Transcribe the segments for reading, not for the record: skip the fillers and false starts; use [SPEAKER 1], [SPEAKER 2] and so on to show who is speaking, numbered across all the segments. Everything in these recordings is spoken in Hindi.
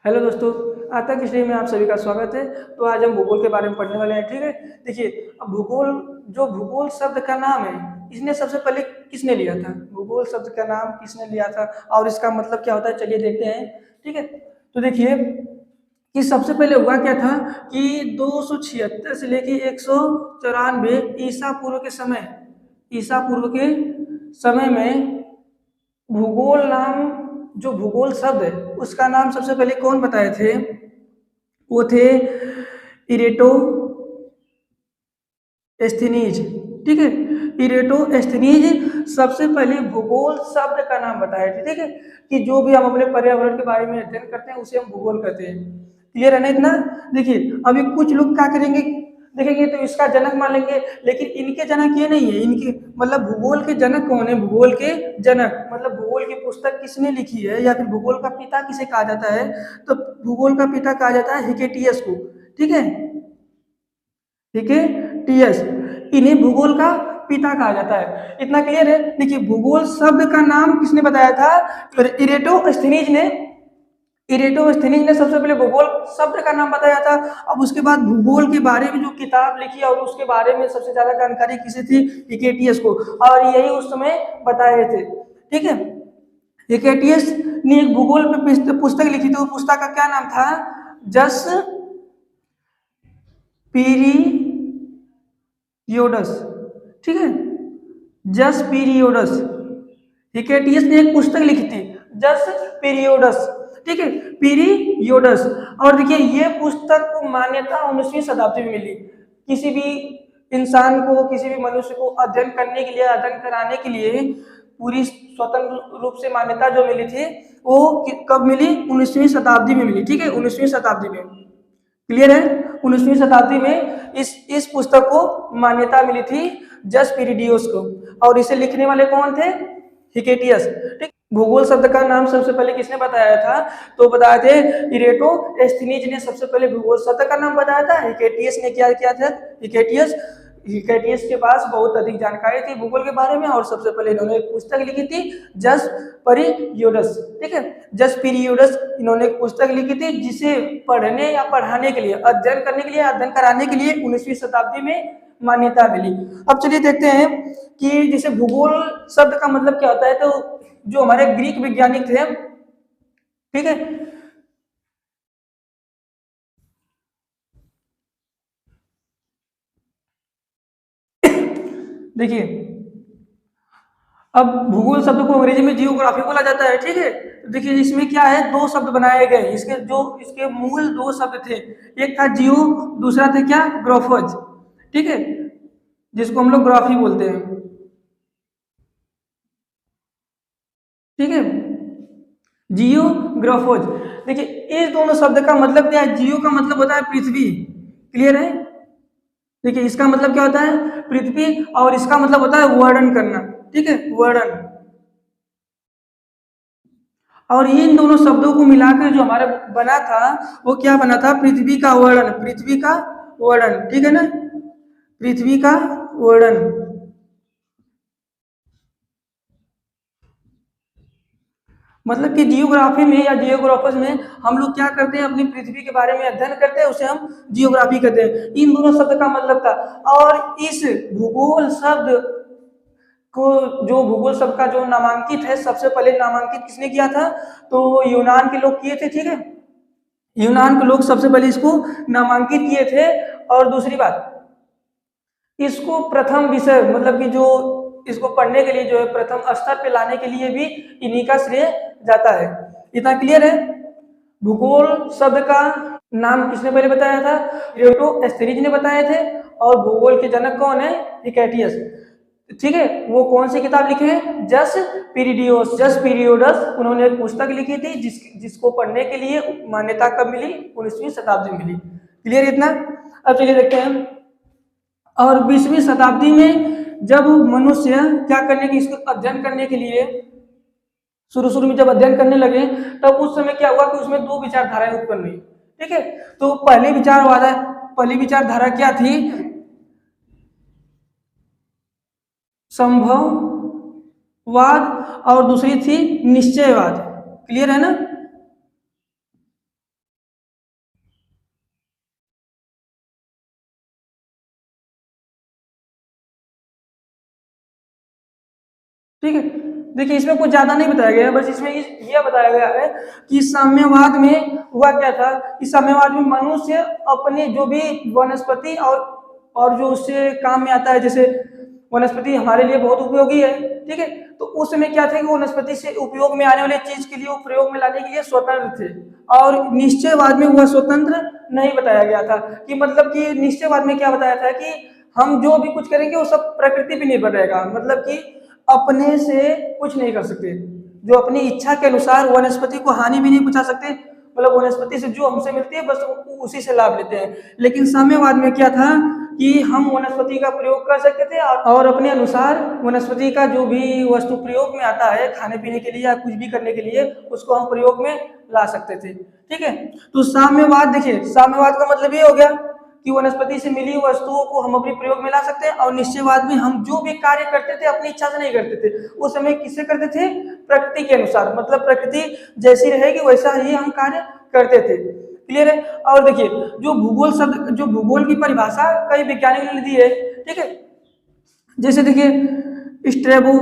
[SPEAKER 1] हेलो दोस्तों। आज तक स्टडी में आप सभी का स्वागत है। तो आज हम भूगोल के बारे में पढ़ने वाले हैं। ठीक है, देखिए, अब भूगोल शब्द का नाम है, इसने सबसे पहले किसने लिया था? भूगोल शब्द का नाम किसने लिया था और इसका मतलब क्या होता है, चलिए देखते हैं। ठीक है, तो देखिए कि सबसे पहले हुआ क्या था कि 276 से लेके 194 ईसा पूर्व के समय में भूगोल नाम, जो भूगोल शब्द है उसका नाम सबसे पहले कौन बताए थे? वो थे इरेटो एस्थनीज। ठीक है, इरेटो एस्थनीज सबसे पहले भूगोल शब्द का नाम बताए थे। ठीक है, कि जो भी हम अपने पर्यावरण के बारे में अध्ययन करते हैं उसे हम भूगोल कहते हैं। क्लियर है ना इतना? देखिए, अभी कुछ लोग क्या करेंगे, देखेंगे तो इसका जनक मान लेंगे, लेकिन इनके जनक ये नहीं है। इनके मतलब भूगोल के जनक कौन है? भूगोल के जनक मतलब भूगोल की पुस्तक किसने लिखी है या फिर भूगोल का पिता किसे कहा जाता है? तो भूगोल का पिता कहा जाता है हिकेटियस को। ठीक है, ठीक है, टीएस, इन्हें भूगोल का पिता कहा जाता है। इतना क्लियर है? देखिए, भूगोल शब्द का नाम किसने बताया था? तो इरेटोस्थनीज ने सबसे पहले भूगोल शब्द का नाम बताया था। अब उसके बाद भूगोल के बारे में जो किताब लिखी और उसके बारे में सबसे ज्यादा जानकारी किसे थी? हिकेटियस को, और यही उस समय बताए थे। ठीक है, हिकेटियस ने एक भूगोल पे पुस्तक लिखी थी। वो पुस्तक का क्या नाम था? जस पीरियोडस। ठीक है, जस पीरियोडस, हिकेटियस ने एक पुस्तक लिखी थी, जस पीरियोडस। ठीक है, पीरियोडस। और देखिए, ये पुस्तक को मान्यता 19वीं शताब्दी में मिली। किसी भी इंसान को, किसी भी मनुष्य को अध्ययन करने के लिए, अध्ययन कराने के लिए पूरी स्वतंत्र रूप से मान्यता जो मिली थी वो कब मिली? 19वीं शताब्दी में मिली। ठीक है, 19वीं शताब्दी में। क्लियर है? 19वीं शताब्दी में इस पुस्तक को मान्यता मिली थी, जस पीरिडियोस को। और इसे लिखने वाले कौन थे? हिकेटियस। ठीक, भूगोल शब्द का नाम सबसे पहले किसने बताया था? तो बताए थे इरेटो एस्थनीज ने सबसे पहले भूगोल शब्द का नाम बताया था। हिकेटियस ने क्या किया था? हिकेटियस के पास बहुत अधिक जानकारी थी भूगोल के बारे में, और सबसे पहले इन्होंने एक पुस्तक लिखी थी, जस पीरियोडस। ठीक है, जस पीरियोडस इन्होंने एक पुस्तक लिखी थी, जिसे पढ़ने या पढ़ाने के लिए, अध्ययन करने के लिए, अध्ययन कराने के लिए 19वीं शताब्दी में मान्यता मिली। अब चलिए देखते हैं कि जैसे भूगोल शब्द का मतलब क्या होता है। तो जो हमारे ग्रीक वैज्ञानिक थे, ठीक है, देखिए, अब भूगोल शब्द को अंग्रेजी में जियोग्राफी बोला जाता है। ठीक है, तो देखिए इसमें क्या है, दो शब्द बनाए गए। इसके मूल दो शब्द थे। एक था जियो, दूसरा था क्या? ग्रोफोज। ठीक है, जिसको हम लोग ग्राफी बोलते हैं। ठीक है, जियो, ग्रोफोज। देखिए, इस दोनों शब्द का मतलब क्या है? जियो का मतलब होता है पृथ्वी। क्लियर है? देखिए, इसका मतलब क्या होता है? पृथ्वी। और इसका मतलब होता है वर्णन करना। ठीक है, वर्णन। और इन दोनों शब्दों को मिलाकर जो हमारा बना था, वो क्या बना था? पृथ्वी का वर्णन। पृथ्वी का वर्णन, ठीक है ना? पृथ्वी का वर्णन। मतलब कि जियोग्राफी में या जियोग्राफर्स में हम लोग क्या करते हैं? अपनी पृथ्वी के बारे में अध्ययन करते हैं, उसे हम जियोग्राफी कहते हैं। इन दोनों शब्द का मतलब था। और इस भूगोल शब्द को, जो भूगोल शब्द का जो नामांकित है, सबसे पहले नामांकित किसने किया था? तो यूनान के लोग किए थे। ठीक है, यूनान के लोग सबसे पहले इसको नामांकित किए थे। और दूसरी बात, इसको प्रथम विषय मतलब कि जो इसको पढ़ने के लिए जो है प्रथम स्तर पे लाने के लिए भी इन्हीं का श्रेय जाता है। इतना क्लियर है? भूगोल शब्द का नाम किसने पहले बताया था? एस्टेरिज ने बताए थे। और भूगोल के जनक कौन है? हिकेटियस। ठीक है, वो कौन सी किताब लिखे हैं? जस पीरियोडस उन्होंने एक पुस्तक लिखी थी, जिसको पढ़ने के लिए मान्यता कब मिली? 19वीं शताब्दी में मिली। क्लियर इतना? अब चलिए देखते हैं। और 20वीं शताब्दी में जब मनुष्य क्या करने की, इसको अध्ययन करने के लिए शुरू शुरू में जब अध्ययन करने लगे, तब उस समय क्या हुआ कि उसमें दो विचारधाराएं उत्पन्न हुई। ठीक है, तो पहली विचारधारा क्या थी? संभववाद। और दूसरी थी निश्चयवाद। क्लियर है ना? ठीक है। देखिए इसमें कुछ ज्यादा नहीं बताया गया है, बस इसमें यह बताया गया है कि साम्यवाद में हुआ क्या था कि साम्यवाद में मनुष्य अपने जो भी वनस्पति और जो उससे काम में आता है, जैसे वनस्पति हमारे लिए बहुत उपयोगी है, ठीक है, तो उस समय क्या थे कि वो वनस्पति से उपयोग में आने वाले चीज के लिए वो प्रयोग में लाने के लिए स्वतंत्र थे, और निश्चयवाद में वह स्वतंत्र नहीं बताया गया था। कि मतलब कि निश्चयवाद में क्या बताया था कि हम जो भी कुछ करेंगे वो सब प्रकृति पर निर्भर रहेगा, मतलब कि अपने से कुछ नहीं कर सकते, जो अपनी इच्छा के अनुसार वनस्पति को हानि भी नहीं पहुंचा सकते, मतलब वनस्पति से जो हमसे मिलती है बस उसी से लाभ लेते हैं। लेकिन साम्यवाद में क्या था कि हम वनस्पति का प्रयोग कर सकते थे और अपने अनुसार वनस्पति का जो भी वस्तु प्रयोग में आता है खाने पीने के लिए या कुछ भी करने के लिए उसको हम प्रयोग में ला सकते थे, ठीक है। तो साम्यवाद, देखिए साम्यवाद का मतलब ये हो गया कि वनस्पति से मिली वस्तुओं को हम अपने प्रयोग में ला सकते हैं, और निश्चयवाद में हम जो भी कार्य करते थे अपनी इच्छा से नहीं करते थे, उस समय किससे करते थे, प्रकृति के अनुसार, मतलब प्रकृति जैसी रहेगी वैसा ही हम कार्य करते थे। क्लियर है। और देखिए जो भूगोल शब्द, जो भूगोल की परिभाषा कई वैज्ञानिक ने दी है, ठीक है, जैसे देखिए स्ट्रेबो,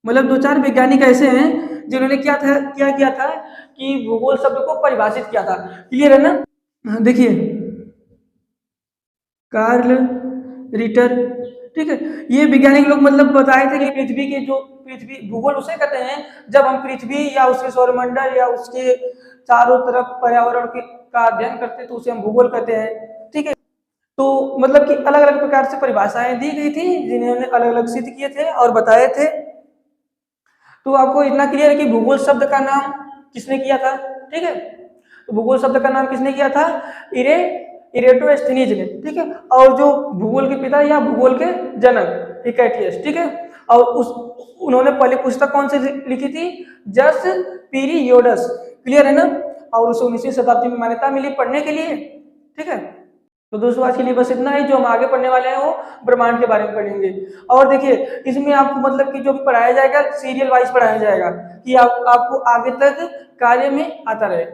[SPEAKER 1] मतलब 2-4 वैज्ञानिक ऐसे हैं जिन्होंने क्या किया था कि भूगोल शब्द को परिभाषित किया था। क्लियर है ना। देखिए कार्ल रिटर, ठीक है, ये वैज्ञानिक लोग मतलब बताए थे कि पृथ्वी के जो पृथ्वी भूगोल उसे कहते हैं जब हम पृथ्वी या उसके सौरमंडल या उसके चारों तरफ पर्यावरण का अध्ययन करते हैं तो उसे हम भूगोल कहते हैं, ठीक है। तो मतलब कि अलग अलग प्रकार से परिभाषाएं दी गई थी जिन्होंने अलग अलग सिद्ध किए थे और बताए थे। तो आपको इतना क्लियर है कि भूगोल शब्द का नाम किसने किया था, ठीक है, तो भूगोल शब्द का नाम किसने किया था, इरेटोस्थेनीज ने, ठीक है। और जो भूगोल के पिता या भूगोल के जनक हिकैटियस, ठीक है, और उन्होंने पहली पुस्तक कौन सी लिखी थी, जस पीरियोडस। क्लियर है ना। और उसे 19वीं शताब्दी में मान्यता मिली पढ़ने के लिए, ठीक है। तो दोस्तों आज के लिए बस इतना ही। जो हम आगे पढ़ने वाले हैं वो ब्रह्मांड के बारे में पढ़ेंगे। और देखिए इसमें आपको मतलब कि जो भी पढ़ाया जाएगा सीरियल वाइज पढ़ाया जाएगा कि आपको आगे तक कार्य में आता रहे।